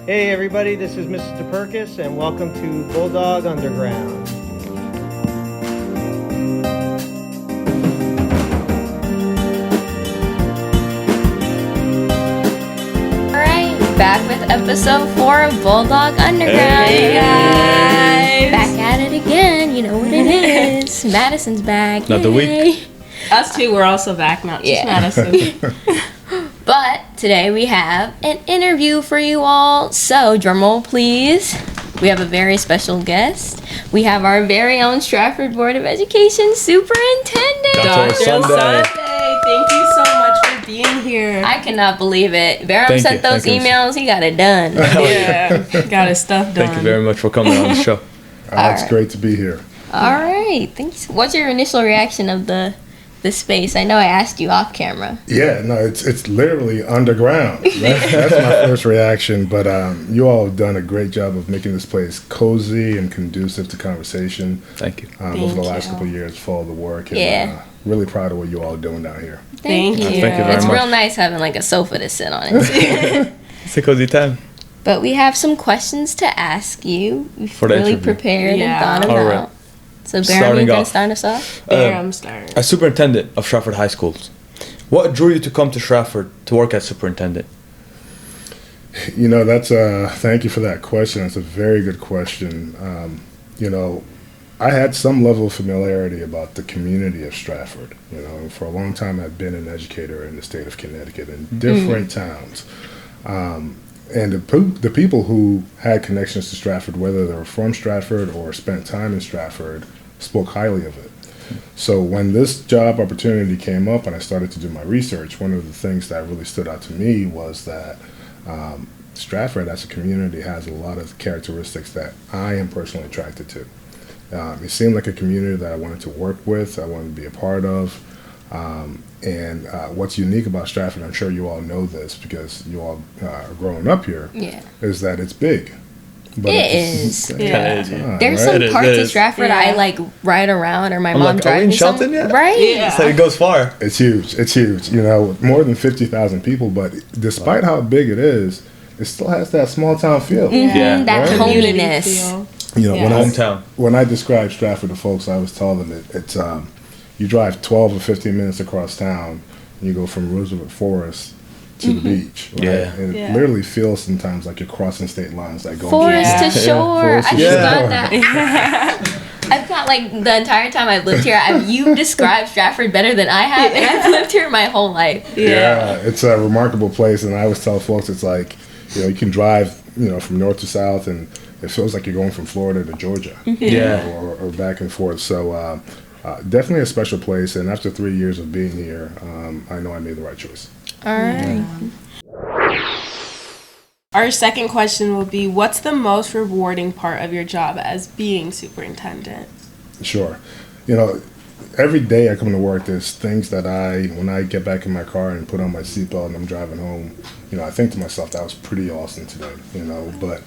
Hey everybody, this is Mrs. DePerkis and welcome to Bulldog Underground. Alright, back with episode 4 of Bulldog Underground. Hey guys! Back at it again, you know what it is. Madison's back. Another Yay. week. Us two, we're also back, not just Madison. But today we have an interview for you all. So, drumroll please. We have a very special guest. We have our very own Stratford Board of Education Superintendent. Dr. Osunde. Thank you so much for being here. I cannot believe it. Barum Thank sent you, those thank you. emails. He got it done. Yeah, got his stuff done. Thank you very much for coming on the show. It's Alright. great to be here. All right. Thanks. What's your initial reaction of the space? I know I asked you off camera. Yeah, no, it's literally underground. That's my first reaction. But you all have done a great job of making this place cozy and conducive to conversation. Thank you. Over the last you. couple of years, follow the work. And, Yeah. really proud of what you all are doing down here. Thank you. Thank you very It's much. real nice having like a sofa to sit on it. It's a cozy time. But we have some questions to ask you. We've For the really interview. prepared Yeah. and thought All about. right. So, Barum, Starting you're going to off. start us off? There, I'm starting. As superintendent of Stratford High Schools, what drew you to come to Stratford to work as superintendent? You know, thank you for that question. It's a very good question. I had some level of familiarity about the community of Stratford. For a long time I've been an educator in the state of Connecticut in different towns. And the people who had connections to Stratford, whether they were from Stratford or spent time in Stratford, spoke highly of it. So when this job opportunity came up and I started to do my research, one of the things that really stood out to me was that Stratford as a community has a lot of characteristics that I am personally attracted to. It seemed like a community that I wanted to work with, I wanted to be a part of. And what's unique about Stratford, I'm sure you all know this because you all are growing up here, Yeah. is that it's big. But It is. Yeah. There's It some is, parts it of is. Stratford Yeah. I like ride around or my I'm mom like, are we drives in me Shelton yet? Right? Yeah. It's like it goes far. It's huge. It's huge. More than 50,000 people, but despite how big it is, it still has that small town feel. Yeah. That Right. hominess. Feel. When Yeah. Hometown. when I describe Stratford to folks, I always tell them it's you drive 12 or 15 minutes across town, and you go from Roosevelt Forest to the beach. Right? Yeah. And it Yeah. literally feels sometimes like you're crossing state lines, like going Forest Yeah. to shore. Forest to I shore. forgot that. I've got like the entire time I've lived here, you've described Stratford better than I have, and I've lived here my whole life. Yeah, it's a remarkable place, and I always tell folks it's like, you can drive, from north to south, and it feels like you're going from Florida to Georgia, Yeah. or back and forth. So definitely a special place, and after 3 years of being here, I know I made the right choice. All right. Our second question will be, what's the most rewarding part of your job as being superintendent? Sure. Every day I come to work, there's things that when I get back in my car and put on my seatbelt and I'm driving home, I think to myself, that was pretty awesome today, But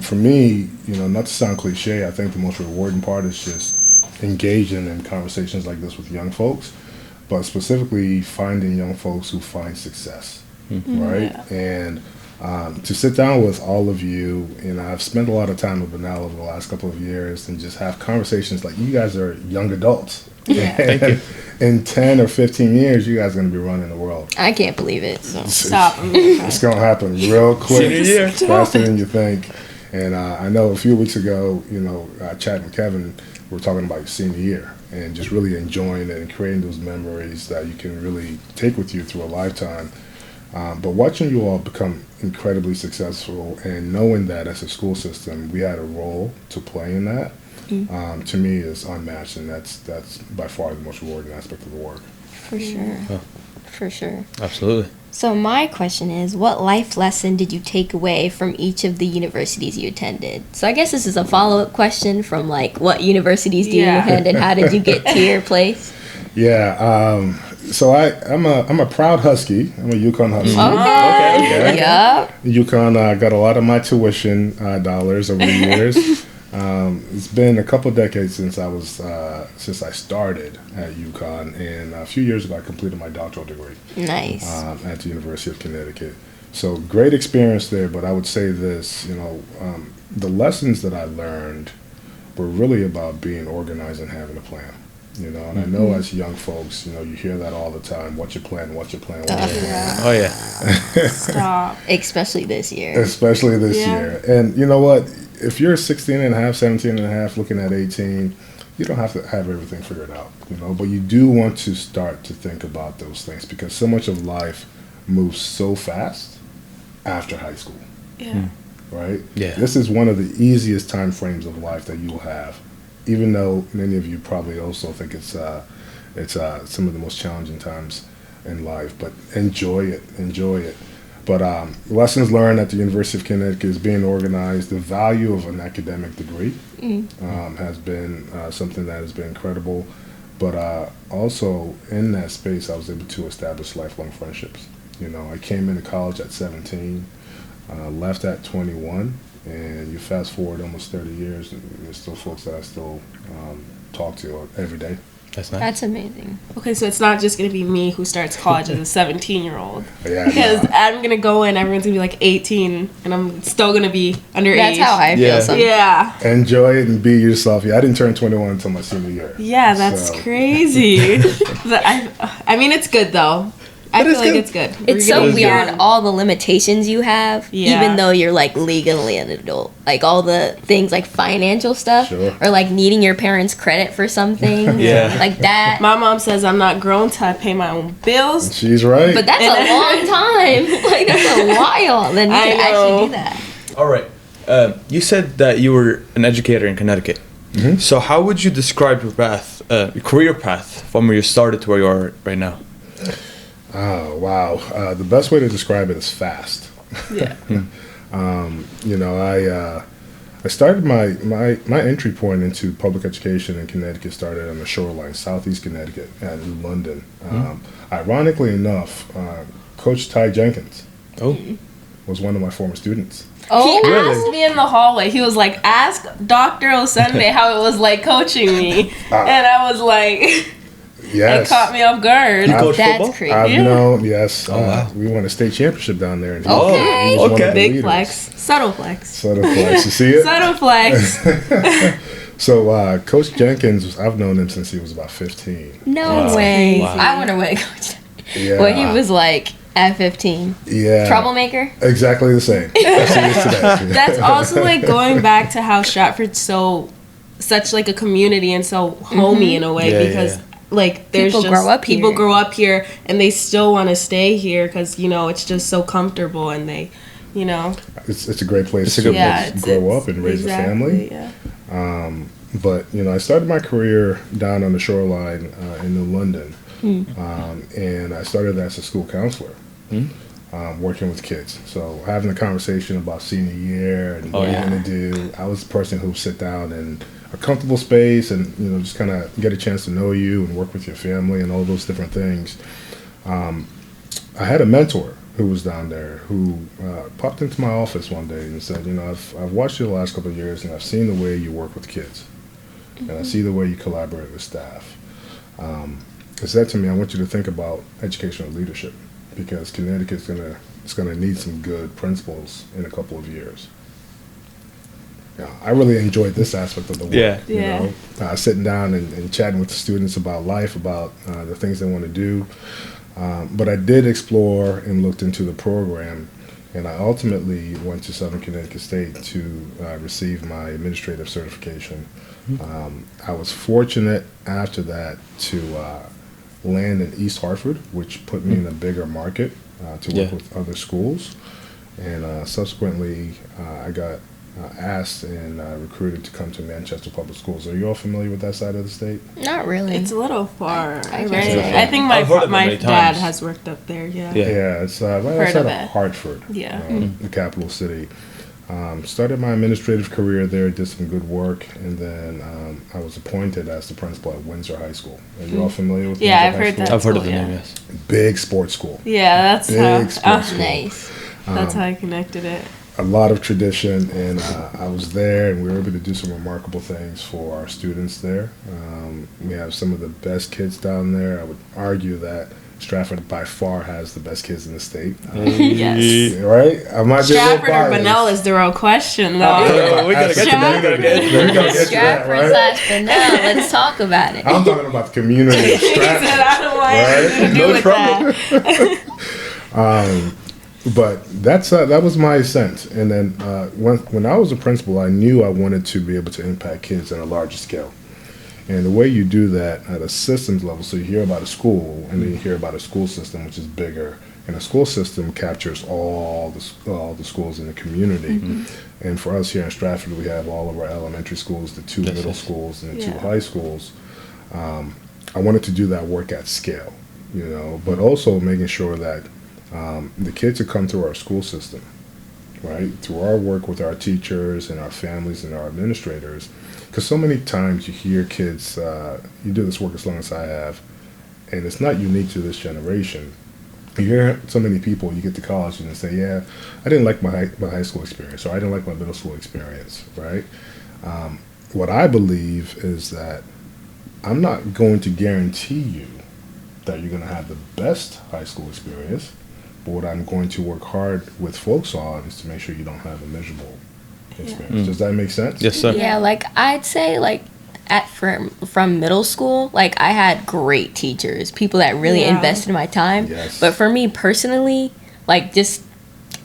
for me, not to sound cliche, I think the most rewarding part is just engaging in conversations like this with young folks, but specifically finding young folks who find success, right? Yeah. And to sit down with all of you, I've spent a lot of time with Benal over the last couple of years and just have conversations like you guys are young adults. Yeah. Thank you. In 10 or 15 years, you guys are going to be running the world. I can't believe it. So. Stop. It's going to happen real quick. Senior year. Faster than you think. And I know a few weeks ago, Chad and Kevin were talking about your senior year and just really enjoying it and creating those memories that you can really take with you through a lifetime. But watching you all become incredibly successful and knowing that as a school system, we had a role to play in that, to me is unmatched, and that's by far the most rewarding aspect of the work. For sure. For sure. Absolutely. So my question is, what life lesson did you take away from each of the universities you attended? So I guess this is a follow-up question from like, what universities do you Yeah. attend and how did you get to your place? Yeah. So I'm a proud Husky. I'm a Yukon Husky. Okay. Yeah. Yup. Yukon got a lot of my tuition dollars over the years. It's been a couple decades since I started at UConn, and a few years ago I completed my doctoral degree Nice. at the University of Connecticut. So great experience there, but I would say this, the lessons that I learned were really about being organized and having a plan. And I know as young folks, you hear that all the time. What's your plan? What's your plan? What's your plan? Oh yeah. Stop. Especially this year. Especially this Yeah. year. And you know what? If you're 16 and a half, 17 and a half, looking at 18, you don't have to have everything figured out, but you do want to start to think about those things because so much of life moves so fast after high school, Yeah. right? Yeah. This is one of the easiest time frames of life that you'll have, even though many of you probably also think it's some of the most challenging times in life, but enjoy it. But lessons learned at the University of Connecticut is being organized. The value of an academic degree has been something that has been incredible. But also in that space, I was able to establish lifelong friendships. I came into college at 17, left at 21, and you fast forward almost 30 years, and there's still folks that I still talk to every day. That's nice. That's amazing. Okay, so it's not just going to be me who starts college as a 17-year-old. Yeah, Because no. I'm going to go in, everyone's going to be like 18, and I'm still going to be underage. That's how I feel Yeah. sometimes. Yeah. Enjoy it and be yourself. Yeah, I didn't turn 21 until my senior year. Yeah, that's So- crazy. I mean, it's good, though. I feel like it's good. It's We're so gonna be weird, young. all the limitations you have, Yeah. even though you're like legally an adult. Like all the things like financial stuff Sure. or like needing your parents' credit for something. Yeah. Like that. My mom says I'm not grown till I pay my own bills. She's right. But that's a long time. Like that's a while. Then you I can know. actually do that. All right. You said that you were an educator in Connecticut. Mhm. So how would you describe your path, your career path, from where you started to where you are right now? Oh, wow. The best way to describe it is fast. Yeah. I started my entry point into public education in Connecticut started on the shoreline, southeast Connecticut, at New London. Ironically enough, Coach Ty Jenkins Oh. was one of my former students. He Really? asked me in the hallway. He was like, "Ask Dr. Osunde how it was like coaching me," and I was like, Yes. it caught me off guard. You coach That's football? crazy. I've known, yes. Oh, wow. We won a state championship down there. And Okay. he was one of the Okay. Big leaders. flex, subtle flex, Subtle flex. You see it? subtle flex. So Coach Jenkins, I've known him since he was about 15. No way. Wow. I wonder what Coach Yeah. what he was like at 15. Yeah. Troublemaker? Exactly the same. As he is today. That's also like going back to how Stratford's such like a community and so homey in a way Yeah, because yeah. like there's People just grow up people here. grow up here and they still want to stay here because it's just so comfortable and they It's a great place It's a to good place. grow up and raise a family. Yeah. But I started my career down on the shoreline in New London, and I started as a school counselor, working with kids. So having a conversation about senior year and what yeah. you're going to do. I was the person who would sit down in a comfortable space and just kind of get a chance to know you and work with your family and all those different things. I had a mentor who was down there who popped into my office one day and said, I've watched you the last couple of years and I've seen the way you work with kids. And I see the way you collaborate with staff. He said to me, I want you to think about educational leadership because Connecticut's gonna need some good principals in a couple of years. I really enjoyed this aspect of the work. Yeah. Sitting down and chatting with the students about life, about the things they want to do. But I did explore and looked into the program, and I ultimately went to Southern Connecticut State to receive my administrative certification. I was fortunate after that to land in East Hartford, which put me in a bigger market to work with other schools. And subsequently, I got asked and recruited to come to Manchester Public Schools. Are you all familiar with that side of the state? Not really. It's a little far. I right? can't say. I think I've heard of it my many dad times. has worked up there. Yeah. Yeah. Yeah, it's right Heard outside of of it. Hartford, Yeah. the capital city. Started my administrative career there, did some good work, and then I was appointed as the principal at Windsor High School. Are you all familiar with Yeah, Windsor I've High heard School? that. I've heard of the Yeah. name, yes. Big sports school. Yeah, that's Big sports how. school. Nice. That's how I connected it. A lot of tradition, and I was there, and we were able to do some remarkable things for our students there. We have some of the best kids down there. I would argue that Stratford by far has the best kids in the state. Yes. Right? I might be a little Stratford or biased. Bunnell is the real question, though. Oh, we gotta get to that. We gotta get to We're gonna that. get to that, Stratford right? / Bunnell. Let's talk about it. I'm talking about the community of He said, Stratford. I don't want anything to do No with trouble. that. But that's that was my sense. And then when I was a principal, I knew I wanted to be able to impact kids on a larger scale. And the way you do that at a systems level, so you hear about a school, and then you hear about a school system, which is bigger. And a school system captures all the schools in the community. And for us here in Stratford, we have all of our elementary schools, the 2 middle schools, and the 2 high schools. I wanted to do that work at scale, but also making sure that the kids that come through our school system, right, through our work with our teachers and our families and our administrators, because so many times you hear kids, you do this work as long as I have, and it's not unique to this generation. You hear so many people, you get to college and they say, yeah, I didn't like my high school experience, or I didn't like my middle school experience, right? What I believe is that I'm not going to guarantee you that you're going to have the best high school experience, but what I'm going to work hard with folks on is to make sure you don't have a miserable experience. Does that make sense? Yes, sir. Yeah, like I'd say like from middle school, like I had great teachers, people that really invested in my time. Yes. But for me personally, like just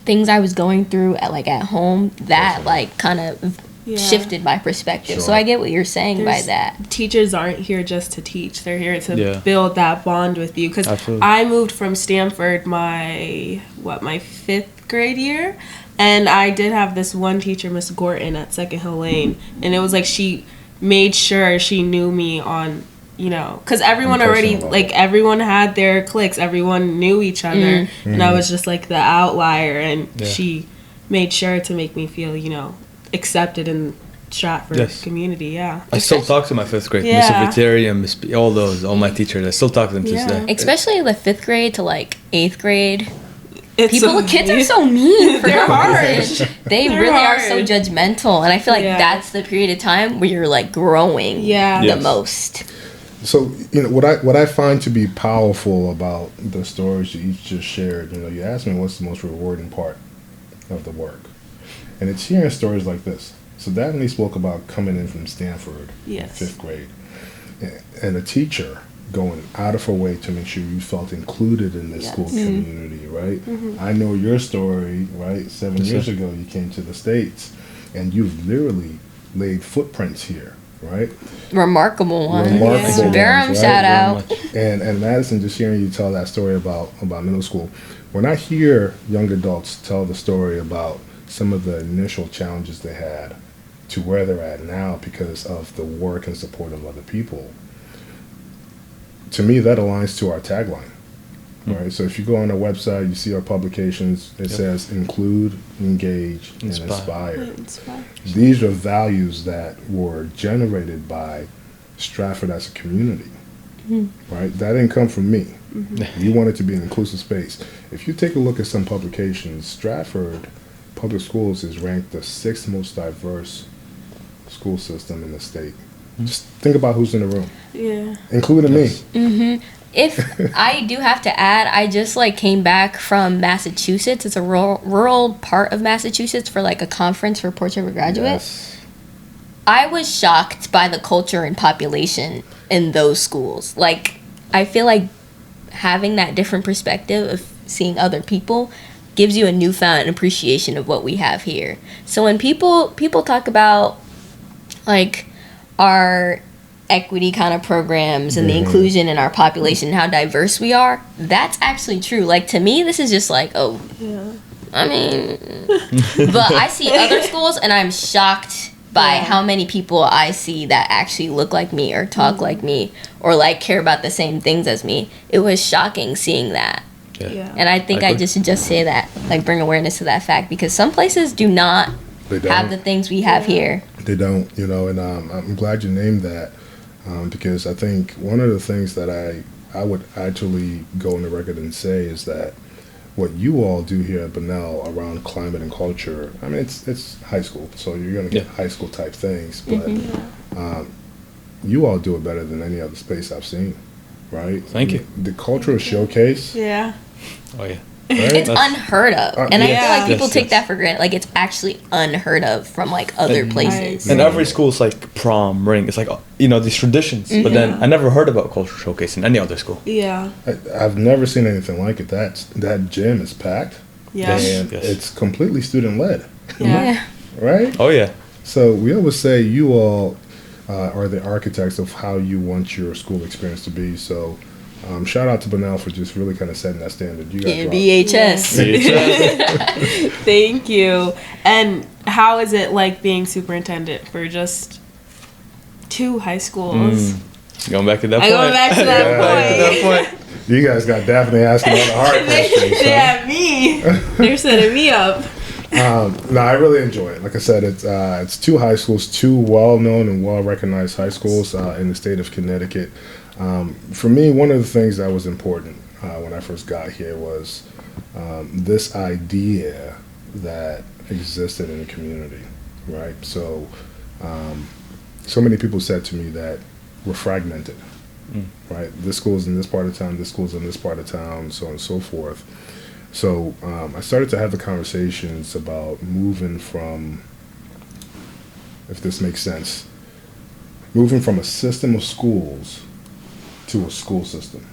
things I was going through at home, that like kind of shifted my perspective. Sure. So I get what you're saying by that. Teachers aren't here just to teach. They're here to Yeah. build that bond with you. Because Absolutely. I moved from Stanford my 5th grade year. And I did have this one teacher, Miss Gorton, at Second Hill Lane. And it was like she made sure she knew me on, because everyone already, Personal level. like everyone had their cliques. Everyone knew each other. And I was just like the outlier. And she made sure to make me feel, accepted in Stratford community. Yeah. I still talk to my 5th grade, Miss Yeah. Secretary and Miss P, all my teachers. I still talk to them to this Yeah. day. Especially the 5th grade to like 8th grade. It's Kids are so mean. They're no hard. reason. They They're really are so hard. judgmental, and I feel like Yeah. that's the period of time where you're like growing Yeah. the Yes. most. So what I find to be powerful about the stories you each just shared. You asked me what's the most rewarding part of the work, and it's hearing stories like this. So Daphne spoke about coming in from Stanford in 5th grade, and a teacher going out of her way to make sure you felt included in this school community, right? I know your story, right? 7 years ago, you came to the States, and you've literally laid footprints here, right? Remarkable one. Remarkable ones, Durham, right? shout out. And Madison, just hearing you tell that story about middle school, when I hear young adults tell the story about some of the initial challenges they had to where they're at now because of the work and support of other people, to me that aligns to our tagline, right? So if you go on our website, you see our publications, it says include, engage, and inspire. These are values that were generated by Stratford as a community, right? That didn't come from me. You want it to be an inclusive space. If you take a look at some publications, Stratford Public Schools is ranked the 6th most diverse school system in the state. Just think about who's in the room, including me. If I do have to add, I just like came back from Massachusetts. It's a rural part of Massachusetts for like a conference for Port Charlotte graduates. Yes. I was shocked by the culture and population in those schools. Like, I feel like having that different perspective of seeing other people gives you a newfound appreciation of what we have here. So when people talk about like our equity kind of programs and the inclusion in our population and how diverse we are, that's actually true. Like, to me, this is just like, I mean, but I see other schools and I'm shocked by how many people I see that actually look like me or talk like me or like care about the same things as me. It was shocking seeing that. And I think I just should just say that, like, bring awareness to that fact, because some places do not have the things we have here. They don't, and I'm glad you named that, because I think one of the things that I would actually go on the record and say is that what you all do here at Bunnell around climate and culture, I mean, it's high school, so you're going to get high school type things, but you all do it better than any other space I've seen. right? Thank you. The cultural showcase, Yeah. Oh yeah. right? It's unheard of, and I feel yeah. like people Yes, take yes. that for granted. Like it's actually unheard of from like other And- places. And every school's like prom, ring. It's like these traditions. But then Yeah. I never heard about cultural showcase in any other school. Yeah. I've never seen anything like it. That gym is packed, Yeah. and Yes. it's completely student led, Yeah. right? Oh yeah. So we always say you all are the architects of how you want your school experience to be. So shout out to Bunnell for just really kind of setting that standard. You guys Yeah, rock. VHS. Thank you. And how is it like being superintendent for just 2 high schools? Going back to that I point. go back to that Yeah. Back to that point. point. You guys got Daphne asking all the hard questions. They have me. They're setting me up. No, I really enjoy it. Like I said, it's 2 high schools, 2 well-known and well-recognized high schools in the state of Connecticut. For me, one of the things that was important when I first got here was this idea that existed in the community, right? So, so many people said to me that we're fragmented, right? This school's in this part of town, this school's in this part of town, so on and so forth. So I started to have the conversations about moving from, if this makes sense, moving from a system of schools to a school system.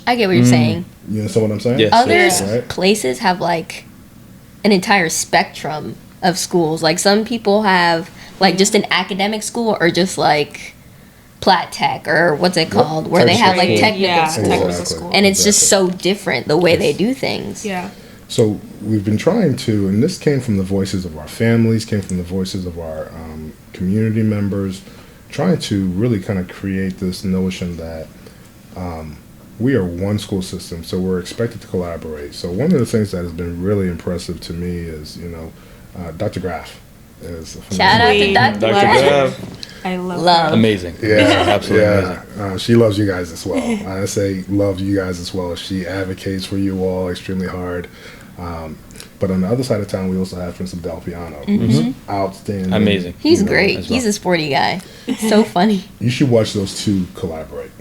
I get what you're saying. You understand what I'm saying? Yes. Other Right. places have like an entire spectrum of schools. Like some people have like just an academic school or just like Plat Tech or what's it called, where they have like Technical school. technical Yeah, schools. technical Exactly. school. And it's just so different the way they do things. Yeah. So we've been trying to, and this came from the voices of our families, came from the voices of our community members, trying to really kind of create this notion that we are one school system, so we're expected to collaborate. So one of the things that has been really impressive to me is, Dr. Graff is a Shout out to Queen. Dr. Dr. Graff. Graff. I love Love. Amazing. Yeah, Absolutely amazing. yeah. She loves you guys as well. I say love you guys as well. She advocates for you all extremely hard. But on the other side of town, we also have Principal Del Piano, who's outstanding. Amazing. He's you know, great. as well. He's a sporty guy. So funny. You should watch those two collaborate.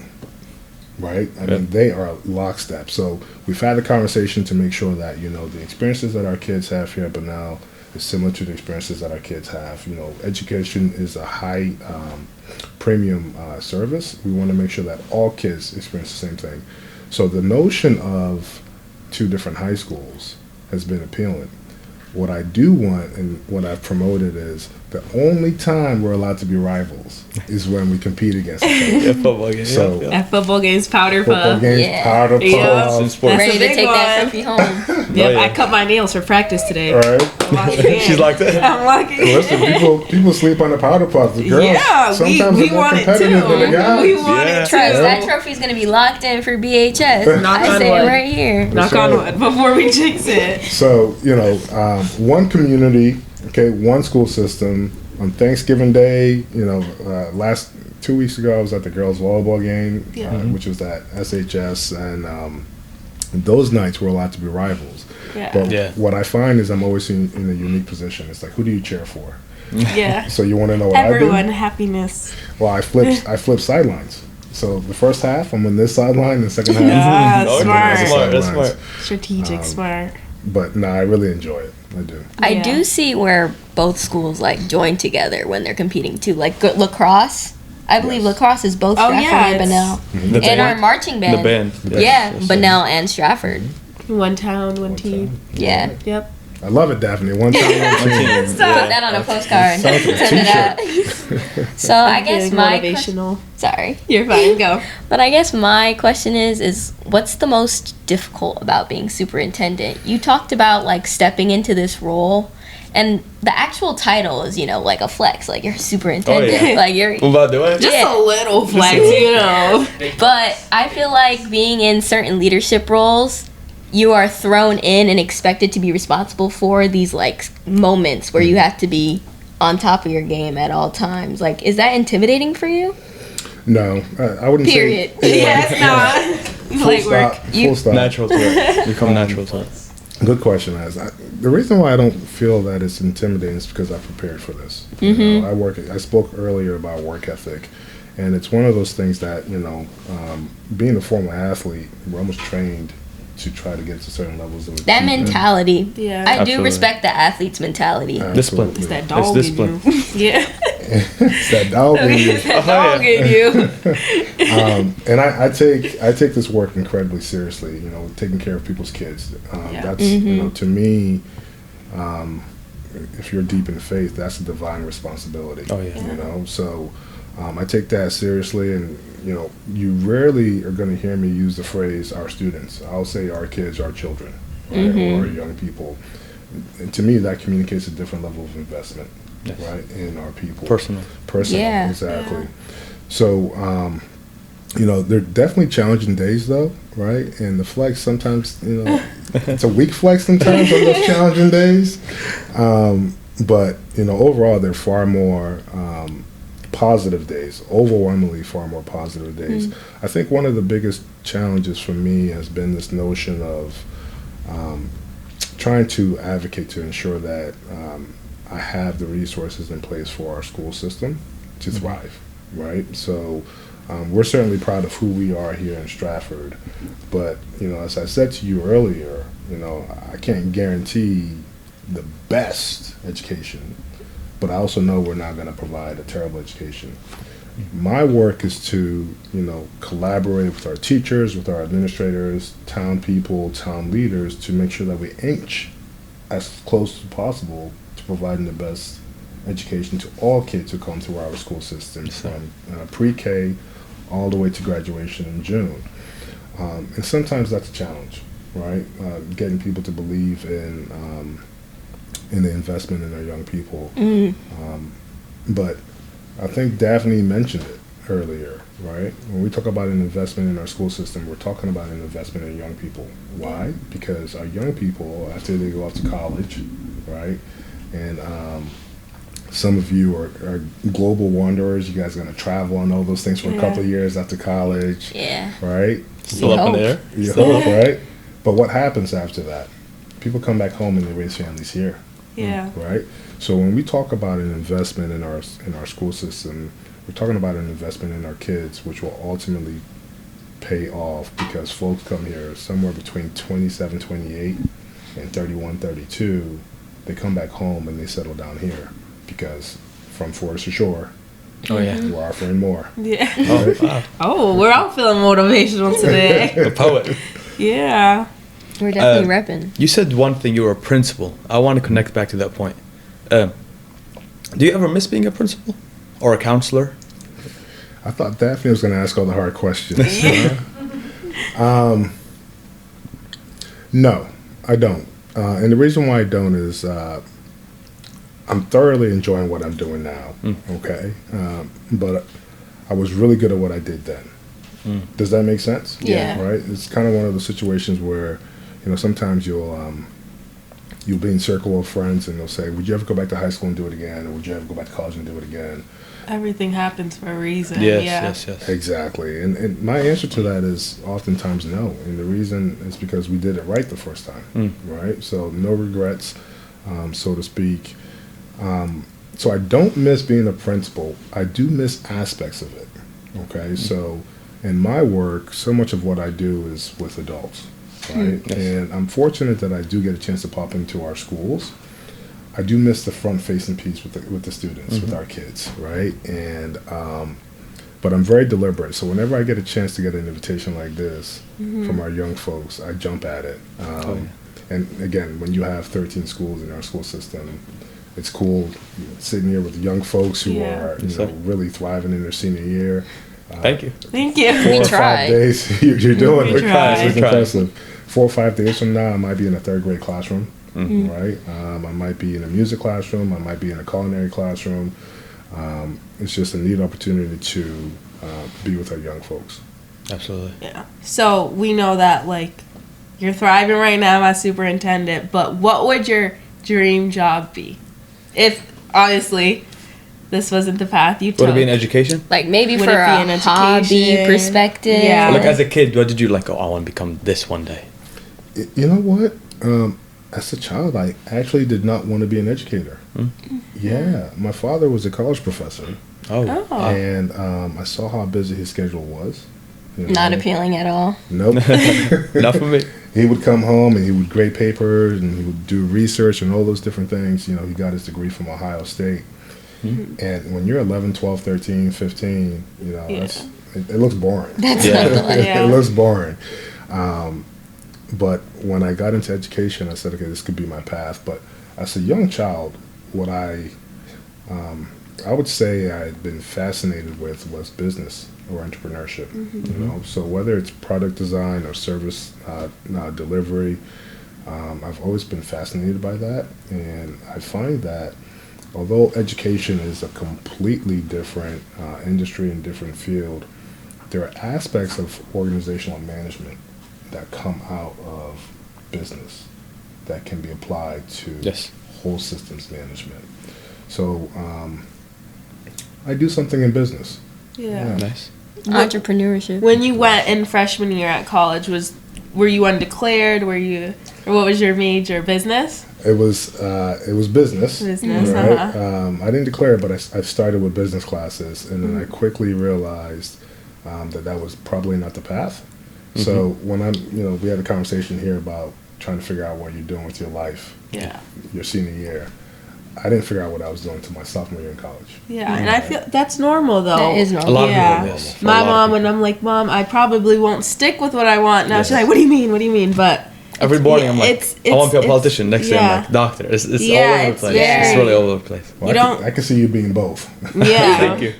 Right? I mean, they are lockstep. So we've had the conversation to make sure that, the experiences that our kids have here at Bunnell is similar to the experiences that our kids have. Education is a high premium service. We want to make sure that all kids experience the same thing. So the notion of 2 different high schools has been appealing. What I do want and what I've promoted is the only time we're allowed to be rivals is when we compete against each other. Yeah, football game. So- yeah. At football games, powder Football puff. games, Yeah. powder Yeah. puff, In sports. That's Ready a to big take that one. trophy home. Yep, Oh, yeah. I cut my nails for practice today. right? Lock it in. She's like that. I'm locking Listen, people sleep on the powder puff. The girls Yeah, sometimes we are more want it competitive too. than the guys. We want Yeah. it Trust, too. that trophy's gonna be locked in for BHS. Knock I on say it wood. right here. Knock on wood before we jinx it. So, one community, okay, one school system. On Thanksgiving Day, last 2 weeks ago, I was at the girls' volleyball game, Yeah. which was at SHS, and those nights were allowed to be rivals. Yeah. But Yeah. what I find is I'm always in a unique position. It's like, who do you cheer for? Yeah. So you want to know what Everyone, I do? happiness. Well, I flip sidelines. So the first half, I'm on this sideline. The second half, Yeah, Oh, smart. That's smart. That's Sidelines. smart. Strategic, smart. But no, I really enjoy it. I do. I Yeah. do see where both schools like join together when they're competing too. Like lacrosse. I believe Yes. lacrosse is both Oh, Stratford yeah, and Bunnell. The And our band. marching band. The band. Yeah, Yes. Bunnell and Stratford. One town, one team. Yeah. Yep. I love it, Daphne. One time, one team. Put that on a postcard. Sounds like a Send it out. So I guess my motivational. sorry. You're fine. Go. But I guess my question is what's the most difficult about being superintendent? You talked about like stepping into this role, and the actual title is, like a flex, like you're superintendent, Oh, yeah. like you're. What about doing? Just Yeah. a little flex, But I feel like being in certain leadership roles, you are thrown in and expected to be responsible for these like moments where you have to be on top of your game at all times. Like, is that intimidating for you? No, I wouldn't Period. say. Yeah, it's not. Full Like stop. work. You- Full stop. Natural to it. Become natural to it. Good question, Az. The reason why I don't feel that it's intimidating is because I prepared for this. I spoke earlier about work ethic, And it's one of those things that, being a former athlete, we're almost trained to try to get to certain levels of That achievement. mentality. Yeah. I do Absolutely. respect the athlete's mentality. Discipline. It's that dog in discipline. you. Yeah. It's that dog in you. It's that dog in you. And I take this work incredibly seriously. Taking care of people's kids. Yeah. That's to me, if you're deep in faith, that's a divine responsibility. Oh, yeah. So I take that seriously, and you rarely are going to hear me use the phrase "our students." I'll say "our kids," "our children," right? Or "our young people." And to me, that communicates a different level of investment, Yes. right, in our people. Personal. Yeah. Exactly. Yeah. So, there are definitely challenging days, though, right? And the flex sometimes, it's a weak flex sometimes on those challenging days. But overall, they're far more positive days, overwhelmingly far more positive days. I think one of the biggest challenges for me has been this notion of trying to advocate to ensure that I have the resources in place for our school system to thrive, right? So we're certainly proud of who we are here in Stratford, but as I said to you earlier, I can't guarantee the best education, but I also know we're not going to provide a terrible education. My work is to, collaborate with our teachers, with our administrators, town people, town leaders to make sure that we inch as close as possible to providing the best education to all kids who come through our school system, from pre-K all the way to graduation in June. And sometimes that's a challenge, right? Getting people to believe in the investment in our young people. But I think Daphne mentioned it earlier, right? When we talk about an investment in our school system, we're talking about an investment in young people. Why? Because our young people, after they go off to college, right? And some of you are global wanderers. You guys are going to travel and all those things for a couple of years after college, Yeah. right? Still up in the air. You hope, right? But what happens after that? People come back home and they raise families here. Yeah. Right. So when we talk about an investment in our school system, we're talking about an investment in our kids, which will ultimately pay off because folks come here somewhere between 27, 28 and 31, 32. They come back home and they settle down here because from forest to shore, Oh, yeah. we're offering more. Yeah. Oh, wow. Oh, we're all feeling motivational today. The poet. Yeah. We're definitely repping. You said one thing, you were a principal. I want to connect back to that point. Do you ever miss being a principal or a counselor? I thought Daphne was going to ask all the hard questions. No, I don't. And the reason why I don't is I'm thoroughly enjoying what I'm doing now, okay? But I was really good at what I did then. Does that make sense? Yeah. Right? It's kind of one of those situations where, sometimes you'll be in circle of friends and they'll say, would you ever go back to high school and do it again? Or would you ever go back to college and do it again? Everything happens for a reason. Yes. Exactly. And my answer to that is oftentimes no. And the reason is because we did it right the first time, right? So no regrets, so to speak. So I don't miss being a principal. I do miss aspects of it, okay? So in my work, so much of what I do is with adults, right? Yes. And I'm fortunate that I do get a chance to pop into our schools. I do miss the front-facing piece with the students, with our kids, right? And but I'm very deliberate. So whenever I get a chance to get an invitation like this from our young folks, I jump at it. And again, when you have 13 schools in our school system, it's cool sitting here with young folks who are really thriving in their senior year. Thank you. Thank you. 4 or 5 try. days, you're doing We it. try. It's impressive. 4 or 5 days from now, I might be in a 3rd grade classroom, right? I might be in a music classroom. I might be in a culinary classroom. It's just a neat opportunity to be with our young folks. Absolutely. Yeah. So we know that you're thriving right now as superintendent, but what would your dream job be? If honestly this wasn't the path you took. Would it be in education? Like maybe Would for it be a in hobby education? perspective. Yeah. Like as a kid, what did you like? Oh, I want to become this one day. You know what? As a child, I actually did not want to be an educator. Yeah, my father was a college professor, Oh. Oh. And I saw how busy his schedule was. You know, Not appealing at all. Nope. Not for me. He would come home and he would grade papers and he would do research and all those different things. You know, he got his degree from Ohio State. And when you're 11, 12, 13, 15, you know, it looks boring. That's Yeah. not the life. Yeah. It looks boring. But when I got into education, I said, okay, this could be my path. But as a young child, what I would say I'd been fascinated with was business or entrepreneurship. You know, so whether it's product design or service delivery, I've always been fascinated by that. And I find that although education is a completely different industry and different field, there are aspects of organizational management that come out of business that can be applied to Yes. whole systems management. So I do something in business. Yeah. Nice. Entrepreneurship. When you went in freshman year at college, were you undeclared? Or what was your major? Business? It was business. Business, Right? uh-huh. I didn't declare it, but I started with business classes, and then I quickly realized that was probably not the path. So when we had a conversation here about trying to figure out what you're doing with your life, Yeah. your senior year. I didn't figure out what I was doing until my sophomore year in college. Yeah, and I feel that's normal though. That is A normal. lot Yeah. of people, yes. For a My lot of mom, people. and I'm like, Mom, I probably won't stick with what I want now. Yes. She's like, What do you mean? What do you mean? But Every morning I'm like, it's- I want to be a it's- politician. Next day I'm yeah. like, doctor. It's Yeah, all over the it's place. It's very- really all over the place. Well, You don't- I can see you being both. yeah, Thank you.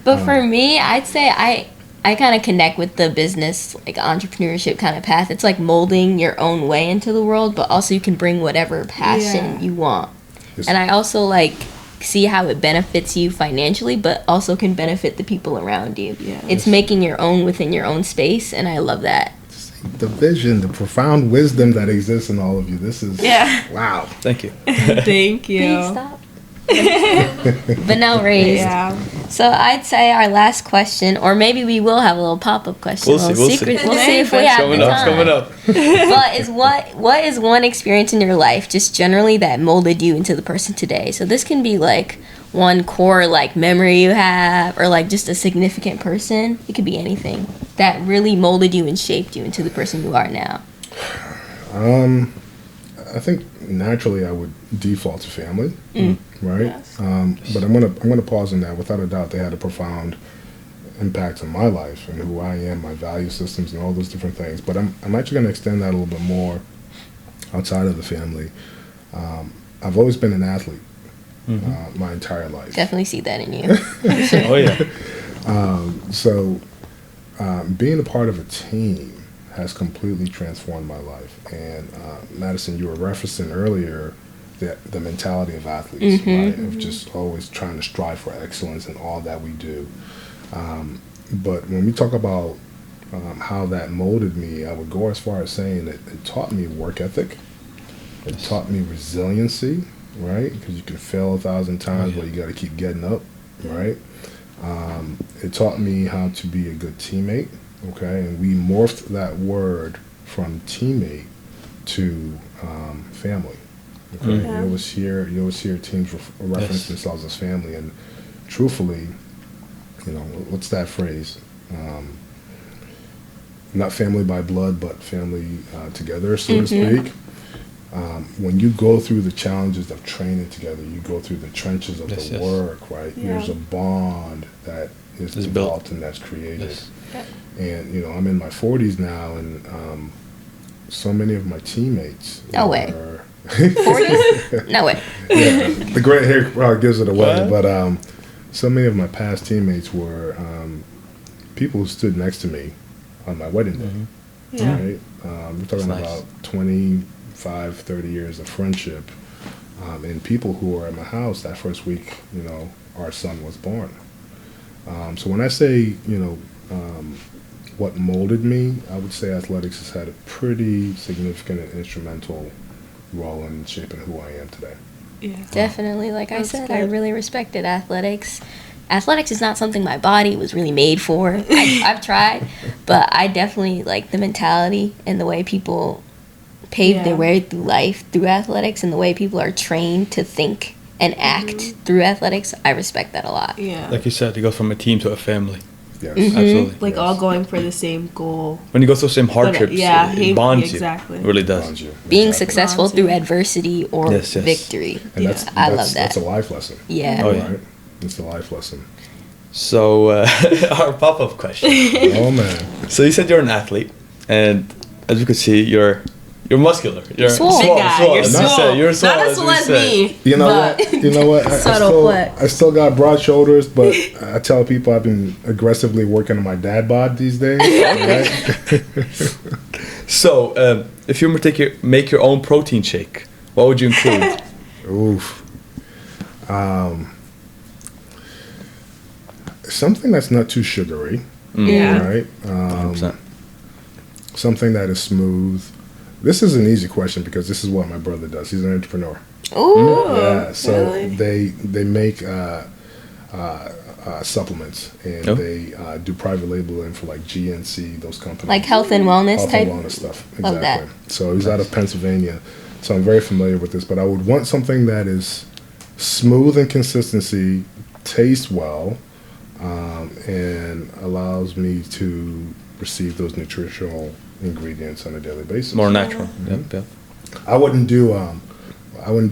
But for me, I'd say I kind of connect with the business, like entrepreneurship kind of path. It's like molding your own way into the world, but also you can bring whatever passion Yeah. you want. Yes. And I also like see how it benefits you financially, but also can benefit the people around you. Yeah. It's making your own within your own space, and I love that. The vision, the profound wisdom that exists in all of you. This is Yeah. wow. Thank you. Thank you. Please stop. But now raised. Yeah. So I'd say our last question, or maybe we will have a little pop-up question. We'll see, little we'll secret. see. We'll see if we It's have Coming the up, time. coming up. But what is one experience in your life, just generally, that molded you into the person today? So this can be like one core like memory you have, or like just a significant person. It could be anything that really molded you and shaped you into the person you are now. I think naturally I would default to family, right? Yes. But I'm gonna pause on that. Without a doubt, they had a profound impact on my life and who I am, my value systems, and all those different things. But I'm actually gonna extend that a little bit more outside of the family. I've always been an athlete my entire life. Definitely see that in you. Oh yeah. So being a part of a team has completely transformed my life. And Madison, you were referencing earlier the mentality of athletes, right? Of just always trying to strive for excellence in all that we do. But when we talk about how that molded me, I would go as far as saying that it taught me work ethic. It taught me resiliency, right? Because you can fail 1,000 times, but you got to keep getting up, right? It taught me how to be a good teammate, okay? And we morphed that word from teammate to family. Okay, Yeah. you always hear teams reference Yes. themselves as family, and truthfully, you know, what's that phrase? Not family by blood, but family together, so to speak. When you go through the challenges of training together, you go through the trenches of Yes, the yes. work, right? Yeah. There's a bond that is It's built. developed and that's created. Yes. And, you know, I'm in my 40s now, and so many of my teammates. No way. are- 40s? No way. yeah, the gray hair gives it away, What? but so many of my past teammates were people who stood next to me on my wedding day. Yeah. Right? We're talking That's nice. about 25, 30 years of friendship, and people who were at my house that first week, you know, our son was born. So when I say, you know, what molded me, I would say athletics has had a pretty significant and instrumental role in shaping who I am today. Yeah. Definitely. Like I That's said, I good. really respected athletics. Athletics is not something my body was really made for. I've tried, but I definitely like the mentality and the way people pave their Yeah. way through life through athletics, and the way people are trained to think and act through athletics, I respect that a lot. Yeah. Like you said, it goes from a team to a family. Yes. Absolutely. Like all going for the same goal. When you go through the same hardships, it bonds exactly. you. It really does. Bonds you. Being Exactly. successful through adversity or Yes, yes. victory. And that's, I love that. That's a life lesson. Yeah. Oh, yeah. Right? It's a life lesson. So, our pop-up question. Oh man. So you said you're an athlete, and as you can see, you're muscular. You're Swole. Big guy. You're as we swole. say. You're swole, Not as as we swole as say. me. You know but what? You know what? Subtle flex. I still got broad shoulders, but I tell people I've been aggressively working on my dad bod these days. Right? So, if you were to make your own protein shake, what would you include? Oof. Something that's not too sugary, Yeah. right? 100%. Something that is smooth. This is an easy question because this is what my brother does. He's an entrepreneur. Ooh. Yeah, so really? they make supplements, and Oh. they do private labeling for like GNC, those companies. Like health and wellness Health type. and wellness stuff. Love Exactly. So he's out of Pennsylvania, so I'm very familiar with this. But I would want something that is smooth in consistency, tastes well, and allows me to receive those nutritional ingredients on a daily basis. More natural. Yep, yep. I wouldn't do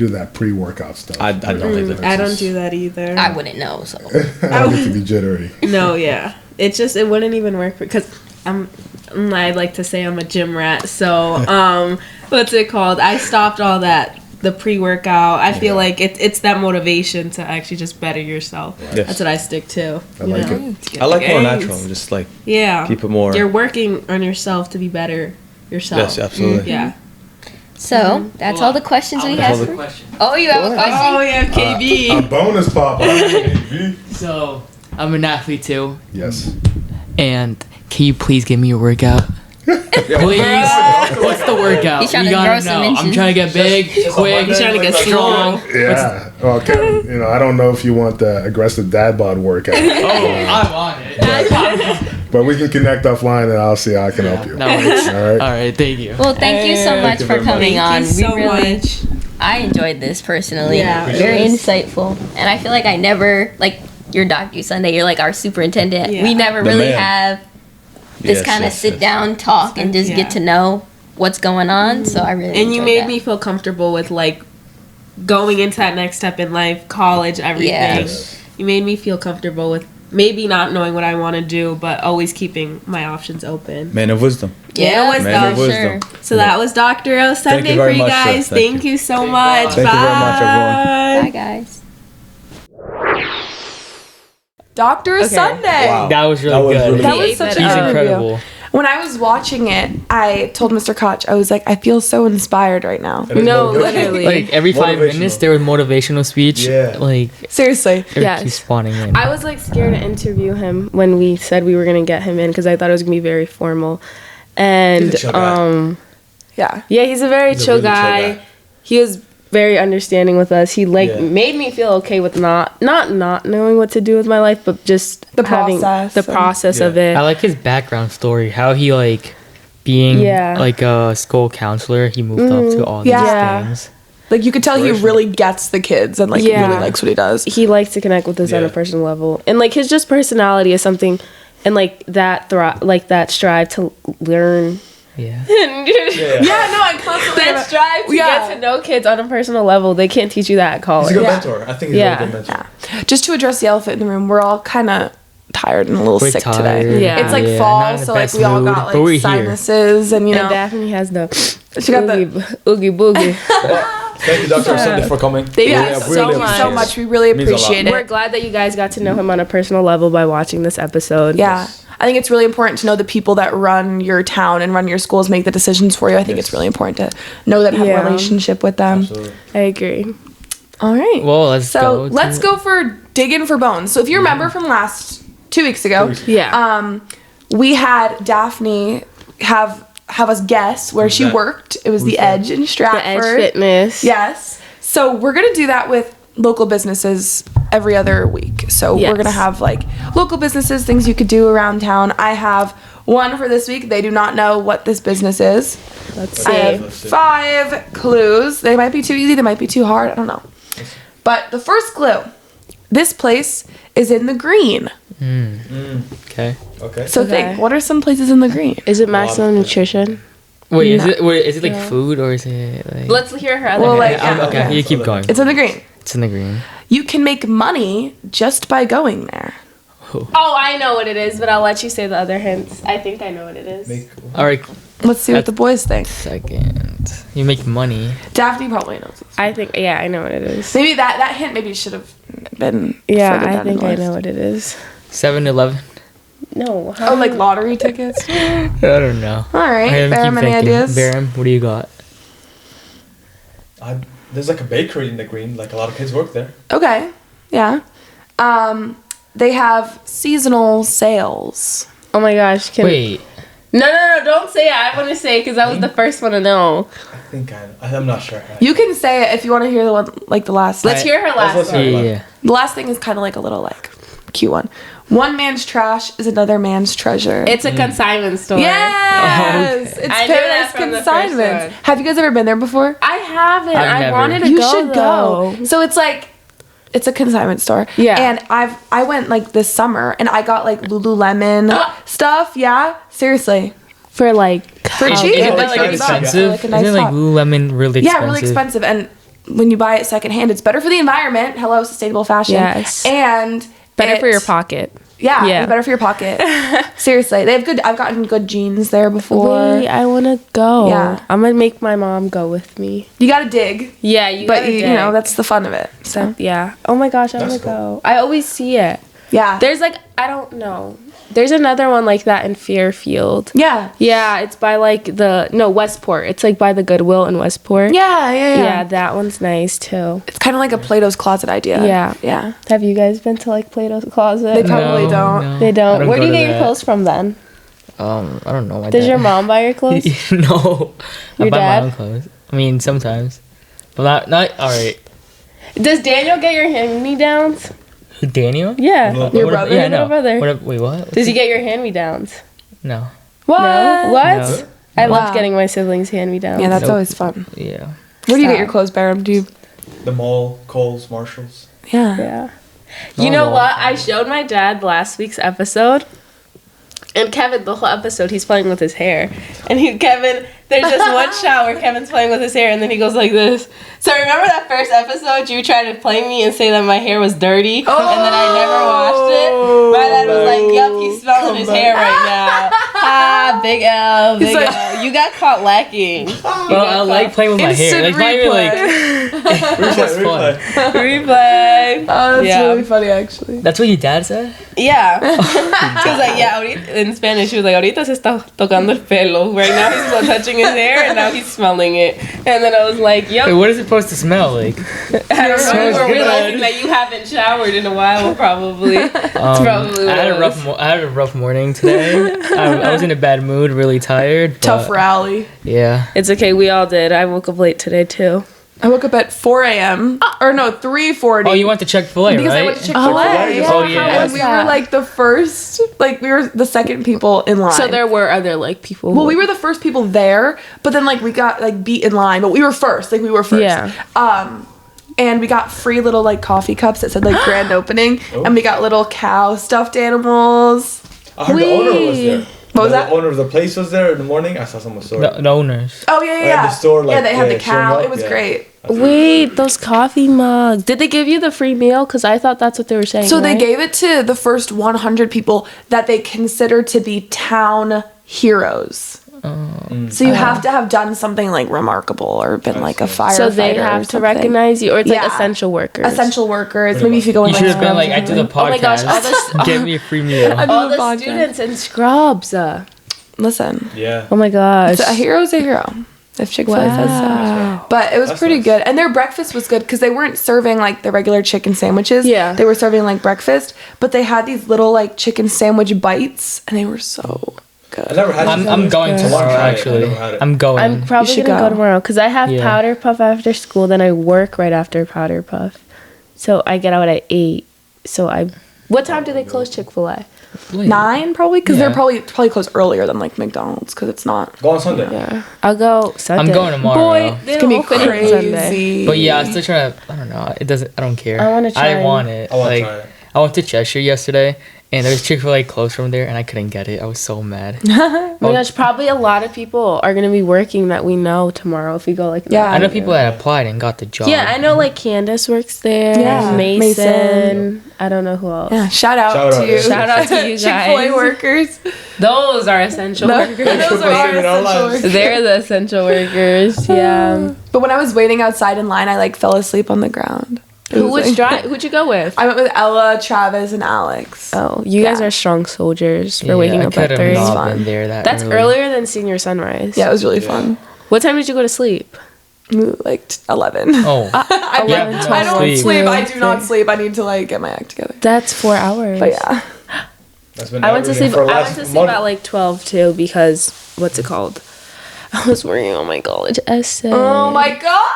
that pre-workout stuff. I don't either. I don't do that either. I wouldn't know, so. I want it to be jittery. No, yeah. It wouldn't even work because I like to say I'm a gym rat. So, what's it called? I stopped all that. The pre-workout. I feel like it's that motivation to actually just better yourself. Yes. That's what I stick to. I like it. To get I like the more gains. natural, just like Yeah. keep it more. You're working on yourself to be better yourself. Yes, absolutely. Yeah. So, that's all the questions we have. That's all For- oh, you have a question? Oh, yeah, KB. A bonus pop. So, I'm an athlete too, Yes. and can you please give me a workout? Please. What's the workout? He's trying We to gotta grow some know. I'm inches. trying to get big, quick, He's trying to get strong. Yeah. Okay. You know, I don't know if you want the aggressive dad bod workout, Oh, I'm on it. but we can connect offline, and I'll see how I can help you. No worries. All right. All right, thank you. Well, thank you so much you for very much. coming on. Thank you so we really, much. I enjoyed this personally. Yeah, it Very was. insightful. And I feel like I never, like, you're Dr. Sunday, you're like our superintendent. Yeah. We never The really man. have this Yes, kind of yes, sit yes. down talk and just Yeah. get to know what's going on. So I really And you enjoyed made that. me feel comfortable with like going into that next step in life, college, everything. Yes. You made me feel comfortable with maybe not knowing what I want to do, but always keeping my options open. Man of wisdom. Yeah, Man of Man of for wisdom. sure. So that was Dr. O Thank Sunday you for very you much, sir. guys. Thank Thank you. you so much. Thank you very much, everyone. Bye, guys. Dr. Sunday. Wow. That was really That was good. really That good. was such He's an interview. incredible. When I was watching it, I told Mr. Koch, I was like, I feel so inspired right now. It is No, motivational. literally. Like every 5 minutes, Motivational. there was motivational speech. Yeah. Like Seriously. it Yes. keeps spawning in. I was like scared to interview him when we said we were going to get him in because I thought it was going to be very formal. And He's a chill guy. Yeah. yeah, he's a very He's a chill, really chill guy. guy. He was very understanding with us. He Yeah. made me feel okay with not knowing what to do with my life, but just The having process the and- process of Yeah. it. I like his background story. How he like being Yeah. like a school counselor. He moved up to all Yeah. these things. Like you could tell he really gets the kids and like he Yeah. really likes what he does. He likes to connect with us on Yeah. a personal level, and like his just personality is something, and like that that strive to learn. Yeah. Yeah, no, I constantly That strive to Yeah. get to know kids on a personal level, they can't teach you that at college. He's a good Yeah. mentor. I think he's Yeah. a really good mentor. Just to address the elephant in the room, we're all kind of tired and a little We're sick tired. today. Yeah. It's like Yeah, not fall, in the so like best we all mood, got but we're like here. sinuses and you know. And Daphne has the She got the oogie boogie. Thank you, Dr. Sunday, for coming. Thank yeah, you I so, really so appreciate much. it. We really Means a lot. appreciate We're it. glad that you guys got to know him on a personal level by watching this episode. Yeah. I think it's really important to know the people that run your town and run your schools make the decisions for you. I think Yes. it's really important to know that, have Yeah. a relationship with them. Absolutely. I agree. All right. Well, let's so go. let's go for digging for bones. So if you remember from last 2 weeks ago, Yeah. we had Daphne have us guess where she that? worked. It was Who's the that? Edge in the Stratford. Edge Fitness. Yes. So we're gonna do that with local businesses every other week. So Yes. we're gonna have like local businesses, things you could do around town. I have one for this week. They do not know what this business is. Let's I see. have 5 clues. They might be too easy. They might be too hard. I don't know. But the first clue, this place is in the green. Okay. Okay. So Okay. think, what are some places in the green? Is it maximum nutrition? Wait, No. is it like food or is it like? Let's hear her other Well, hand. like, Yeah, yeah, okay, okay. you keep going. It's in the green. It's in the green. You can make money just by going there. Oh, I know what it is, but I'll let you say the other hints. I think I know what it is. All right, Let's see what the boys think. second. You make money. Daphne probably knows this. I think, yeah, I know what it is. Maybe that hint maybe should have been. Yeah, further I down think the I list. know what it is. 7-Eleven. No. Oh, like lottery tickets. I don't know. All right, Okay, Baram, keep any thinking. ideas? Baram, what do you got? There's like a bakery in the green. Like a lot of kids work there. Okay, yeah. They have seasonal sales. Oh my gosh. Wait. No, don't say it. I want to say it because I was the first one to know. I think I'm not sure. You can say it if you want to hear the one, like the last. Let's hear her last Let's one. listen. Yeah. The last thing is kind of like a little like cute one. One man's trash is another man's treasure. It's a consignment store. Yes, it's I knew that Paris from the first Consignments. one. Have you guys ever been there before? I haven't. I've I never. wanted to You go. should though. go. So it's like, it's a consignment store. Yeah. And I went like this summer and I got like Lululemon stuff. Yeah, seriously. For like For Is cheap. it Like like $30 expensive? for, like, a nice Isn't like top. Lululemon really expensive? Yeah, really expensive. And when you buy it secondhand, it's better for the environment. Hello, sustainable fashion. Yes. And better for it- your pocket. Yeah, Yeah. it's better for your pocket. Seriously, they have good. I've gotten good jeans there before. Wait, I want to go. Yeah. I'm gonna make my mom go with me. You gotta dig, Yeah, you. but gotta you dig. know that's the fun of it. So Yeah. Oh my gosh, I want That's to go. I always see it. yeah, There's like I don't know. There's another one like that in Fairfield. yeah, Yeah, it's by like Westport. It's like by the Goodwill in Westport. yeah. Yeah, that one's nice too. It's kind of like a Plato's Closet idea. Yeah. yeah. Have you guys been to like Plato's Closet? They probably No, don't. no. They don't. I Where do you go to get your that. clothes from then? I don't know. My Does dad. your mom buy your clothes? No. I Your buy dad? my own clothes. I mean, sometimes. But not all right. Does Daniel get your hand-me-downs? Who, Daniel? Yeah. Your What- brother? Yeah, Your little no. brother. Wait, what? Does he get your hand-me-downs? No. What? No? What? No. I Wow. loved getting my siblings hand-me-downs. Yeah, that's Nope. always fun. Yeah. Where do you get Stop. your clothes, Baram? Do you? The mall, Kohl's, Marshalls. Yeah. Yeah. You know what? I showed my dad last week's episode. And Kevin, the whole episode, he's playing with his hair. And Kevin, there's just one shot where Kevin's playing with his hair, and then he goes like this. So remember that first episode? You tried to play me and say that my hair was dirty, and then I never washed it. My dad was like, "Yup, he's smelling his hair right now." Ah, big L, big like- L. You got caught lacking. Well, I like playing with my hair. Instant Like, not even like. replay. It's just fun. Replay. Oh, that's Yeah. really funny, actually. That's what your dad said? Yeah. She was like, yeah, ahorita, in Spanish, she was like, ahorita se está tocando el pelo. Right now he's touching his hair and now he's smelling it. And then I was like, yup. Wait, what is it supposed to smell like? I don't know. smells We're good. realizing that you haven't showered in a while, probably. Probably I had a was. rough morning today. I was in a bad mood, really tired. Tough but- rally. Yeah. It's okay, we all did. I woke up late today, too. I woke up at 4 a.m. Or no, 3:40. Oh, you went to Chick-fil-A, because right? I went to Chick-fil-A. Oh, yeah. And we were like the first, like we were the second people in line. So there were other, like, people. Well, we were the first people there, but then like we got like beat in line, but we were first. Like we were first. Yeah. And we got free little like coffee cups that said like grand opening, and we got little cow stuffed animals. I heard the owner was there. What was the that? owner of the place was there in the morning. I saw someone story. The owners. Oh yeah, yeah, At yeah. the store, yeah, like, they had the showing cow. up, It was yeah. great. Wait, those coffee mugs. Did they give you the free meal? Because I thought that's what they were saying. So they right? gave it to the first 100 people that they consider to be town heroes. So you have to have done something like remarkable or been like a firefighter. So they or have to something. recognize you, or it's like Yeah. essential workers. Essential workers. Maybe if you go in You like should have been scrubs like, or I do the something. podcast. Oh my gosh, all this- Give me a free meal. I do all the the podcast. students in scrubs. Listen, Yeah. Oh my gosh. a hero's a hero. If Chick-fil-A says so. But it was That's pretty nice. good. And their breakfast was good because they weren't serving like the regular chicken sandwiches. Yeah. They were serving like breakfast. But they had these little like chicken sandwich bites and they were so I good. never had. I'm going I wanna tomorrow, try it. I actually. never had it. I'm going. I'm probably should gonna go go. tomorrow because I have Yeah. powder puff after school. Then I work right after powder puff, so I get out at 8. So I. What time do they close Chick-fil-A? Late. 9 probably, because Yeah. they're probably close earlier than like McDonald's, because it's not. Go on Sunday. Yeah, I'll go Sunday. I'm going tomorrow. Boy, It's gonna be open on Sunday. crazy. But yeah, I'm still trying to. I don't know. It doesn't. I don't care. I wanna try I want it. I want to Like try it. I went to Cheshire yesterday, and there was Chick-fil-A close from there, and I couldn't get it. I was so mad. Oh my gosh, probably a lot of people are gonna be working that we know tomorrow if we go like that. Yeah. I know people that applied and got the job. Yeah, I know like Candace works there. Yeah, Mason. Mason. I don't know who else. Yeah, shout out Shout out, to you. yeah. Shout out to you guys. Chick-fil-A workers. Those are essential workers. Those are our saving our essential lives. workers. They're the essential workers. Yeah. But when I was waiting outside in line, I like fell asleep on the ground. It Who was was like- Who'd you go with? I went with Ella, Travis, and Alex. Oh, you guys Yeah. are strong soldiers for Yeah, waking I up at could have 3. not fun. been there that That's early. earlier than senior sunrise. Yeah, it was really fun. What time did you go to sleep? Like 11. Oh, I, Yeah, don't- no I don't sleep. sleep. I do not sleep. I need to like get my act together. That's 4 hours. But yeah. That's been I went to everything sleep. for I last went to sleep month. at like 12 too because what's it called? I was working on my college essay. Oh my god.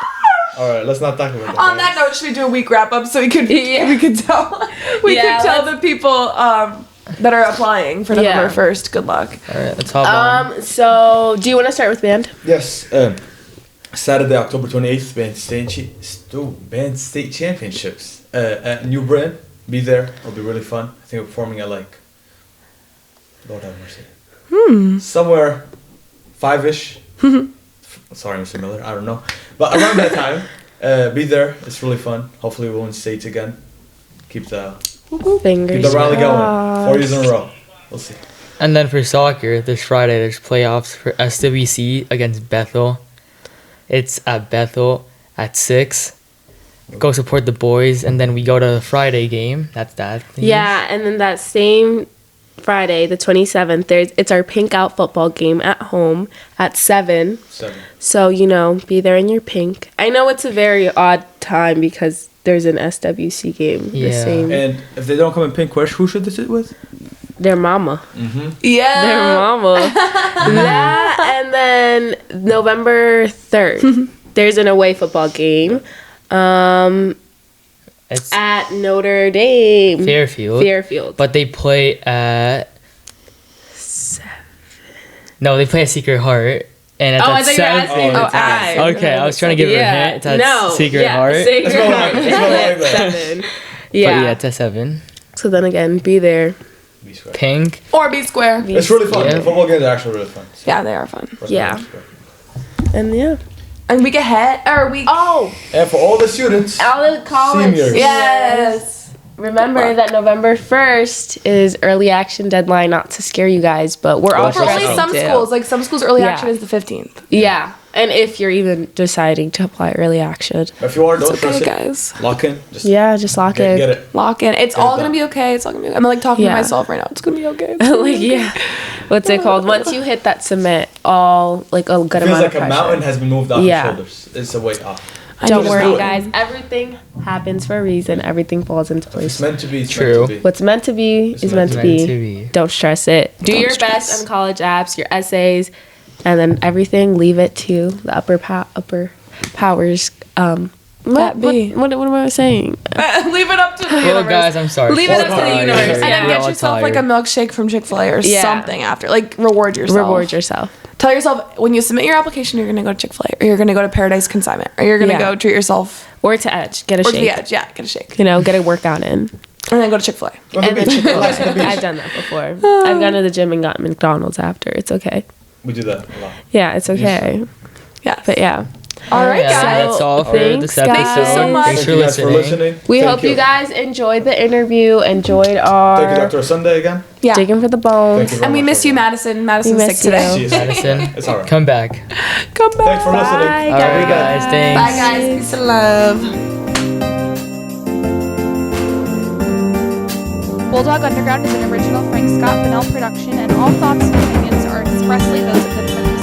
All right, let's not talk about that. On that note, should we do a week wrap up so we could Yeah. we could tell Yeah, the people that are applying for Yeah. November 1st. Good luck. all right. Let's hop on. So do you want to start with band? Yes. Saturday, October 28th, Band State Championships at New Britain. Be there. It'll be really fun. I think we're performing at like, Lord have mercy. Somewhere 5-ish. Sorry, Mr. Miller. I don't know. But around that time, be there. It's really fun. Hopefully we'll win states again. Keep the Fingers. rally going. crossed. 4 years in a row. We'll see. And then for soccer, this Friday there's playoffs for SWC against Bethel. It's at Bethel at 6. Go support the boys, and then we go to the Friday game. That's that. Yeah, and then that same Friday, the 27th, it's our pink out football game at home at 7. 7. So, be there in your pink. I know it's a very odd time because there's an SWC game. The Yeah. same. And if they don't come in pink, who should they sit with? Their mama. Yeah. Their mama. That, and then November 3rd, there's an away football game It's at Notre Dame. Fairfield. But they play at 7. No, they play at Secret Heart. And it's Oh, I at thought you were 7. asking. Oh, Oh, it's at. Okay, I was trying to give her a hint. It's at Secret Heart. Secret Let's go Heart. like- let's go like It's that. at 7. But Yeah. yeah, it's at 7. So then again, be there. Be square. Pink. Or B square. It's really fun. Yeah. The football games are actually really fun. So Yeah, they are fun. Yeah. And yeah. And week ahead or week. Oh, And for all the students, all the college. Seniors. Yes. Remember that November 1st is early action deadline, not to scare you guys, but we're all For For only stressing some too. schools, like some schools, early Yeah. action is the 15th. Yeah. And if you're even deciding to apply early action. if you are, don't It's stress okay, it. guys. Lock in. Just Just lock get, in. get it. Lock in. It's Get all it gonna done. be okay. It's all gonna be. I'm like talking Yeah. to myself right now. It's gonna be okay. Like, yeah. What's it called? Once you hit that submit, all like a good It feels amount like of pressure. a mountain has been moved off Yeah. your shoulders. It's a weight off. Don't Just worry, do it. guys. Everything happens for a reason. Everything falls into It's place. meant to be. It's True. Meant to be. What's meant to be It's is meant meant to to Meant to be. be. Don't stress it. Do Don't your stress. best on college apps, your essays, and then everything. Leave it to the upper powers. That be. What am I saying? Leave it up to the Well, universe. guys, I'm sorry. Leave it up to the Sorry. universe. And Yeah. then We're get all yourself like a tired. milkshake from Chick-fil-A or Yeah. something after. Like reward yourself. Reward yourself. Tell yourself when you submit your application, you're gonna go to Chick-fil-A or you're gonna go to Paradise Consignment or you're gonna Yeah. go treat yourself Or to Edge. Get a or to the shake. edge. Yeah, get a shake. Get a workout in. And then go to Chick-fil-A. And then I've done that before. I've gone to the gym and got McDonald's after. It's okay. We do that a lot. Yeah, it's okay. Yeah. But yeah. All right, Yeah, guys. so that's all for Thanks, this episode. guys. Thank you so much. Thanks Thank for you guys for listening. listening. We Thank hope you guys enjoyed the interview, enjoyed our Thank you, Dr. Sunday again. Yeah. digging for the bones. Thank you very And we much, miss you, everyone. Madison. Madison's We sick miss today. you. Jeez. Madison, It's alright. come back. Come back. Thanks for listening. Bye, All right, guys. guys. Thanks. Bye, guys. Peace and love. Bulldog Underground is an original Frank Scott Bennell production, and all thoughts and opinions are expressly those of the participants.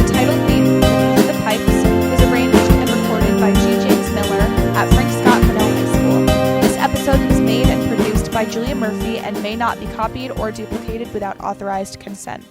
The title theme, "The Pipes," was arranged and recorded by G. James Miller at Frank Scott Bennell High School. This episode was made and produced by Julia Murphy and may not be copied or duplicated without authorized consent.